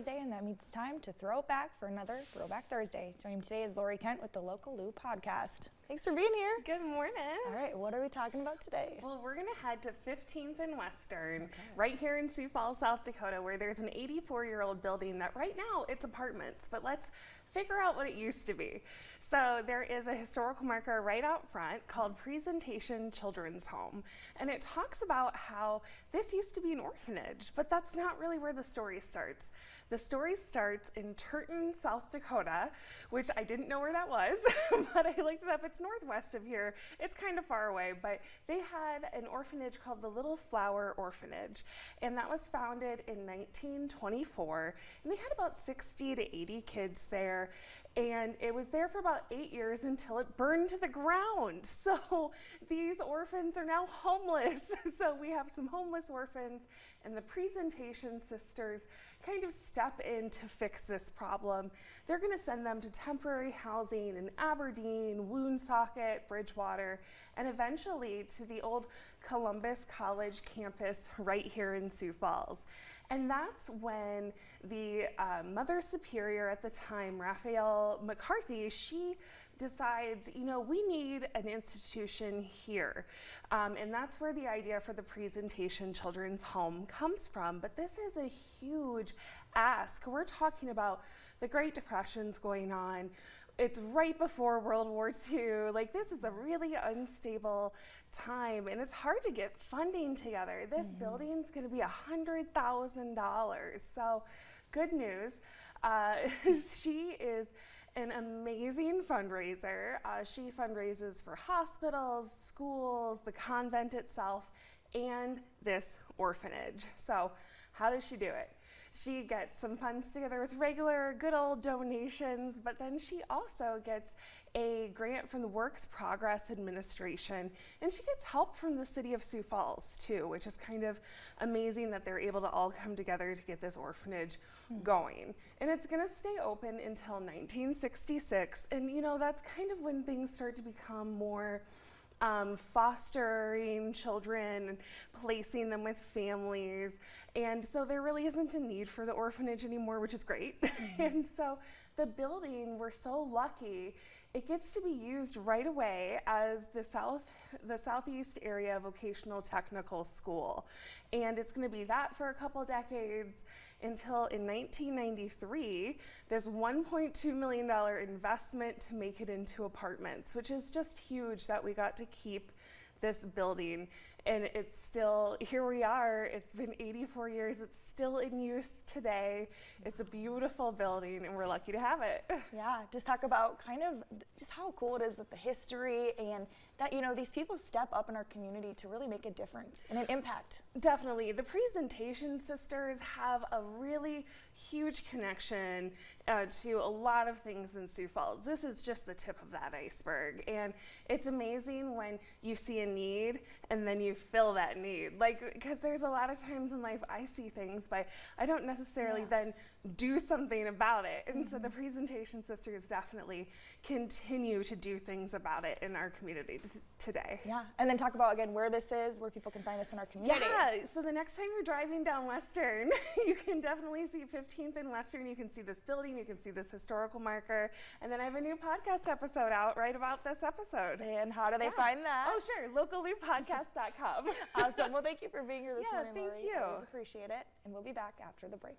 Thursday, and that means it's time to throw back for another Throwback Thursday. Joining me today is Lori Kent with the Local Lou podcast. Thanks for being here. Good morning. All right, what are we talking about today? Well, we're going to head to 15th and Western, right here in Sioux Falls, South Dakota, where there's an 84-year-old building that right now it's apartments, but let's figure out what it used to be. So there is a historical marker right out front called Presentation Children's Home, and it talks about how this used to be an orphanage, but that's not really where the story starts. The story starts in Turton, South Dakota, which I didn't know where that was, but I looked it up. It's northwest of here. It's kind of far away, but they had an orphanage called the Little Flower Orphanage, and that was founded in 1924, and they had about 60 to 80 kids there, and it was there for about 8 years until it burned to the ground. So these orphans are now homeless. So we have some homeless orphans, and the Presentation Sisters kind of step in to fix this problem. They're going to send them to temporary housing in Aberdeen, Woonsocket, Bridgewater, and eventually to the old Columbus College campus right here in Sioux Falls. And that's when the Mother Superior at the time, Raphael McCarthy, she decides, you know, we need an institution here. And that's where the idea for the Presentation Children's Home comes from. But this is a huge ask. We're talking about the Great Depression's going on. It's right before World War II. Like, this is a really unstable time, and it's hard to get funding together. This building's going to be $100,000. So, good news. She is an amazing fundraiser. She fundraises for hospitals, schools, the convent itself, and this orphanage. So, how does she do it? She gets some funds together with regular, good old donations, but then she also gets a grant from the Works Progress Administration, and she gets help from the city of Sioux Falls too, which is kind of amazing that they're able to all come together to get this orphanage going. And it's going to stay open until 1966, and you know, that's kind of when things start to become more fostering children and placing them with families. And so there really isn't a need for the orphanage anymore, which is great. And so the building, we're so lucky, it gets to be used right away as the southeast area vocational technical school. And it's going to be that for a couple decades until in 1993, this $1.2 million investment to make it into apartments, which is just huge that we got to keep this building. And it's still, here we are, it's been 84 years, it's still in use today. It's a beautiful building, and we're lucky to have it. Yeah, just talk about kind of just how cool it is that the history and that, you know, these people step up in our community to really make a difference and an impact. Definitely. The Presentation Sisters have a really huge connection to a lot of things in Sioux Falls. This is just the tip of that iceberg. And it's amazing when you see a need and then you fill that need. Like, because there's a lot of times in life I see things, but I don't necessarily then do something about it. And so the Presentation Sisters definitely continue to do things about it in our community today. Yeah, and then talk about again where this is, where people can find this in our community. Yeah, so the next time you're driving down Western, you can definitely see 15th and Western. You can see this building, you can see this historical marker, and then I have a new podcast episode out right about this episode. And how do they find that? Oh, sure, localloopodcast.com. Awesome. Well, thank you for being here this morning, Lori. Thank you. I always appreciate it, and we'll be back after the break.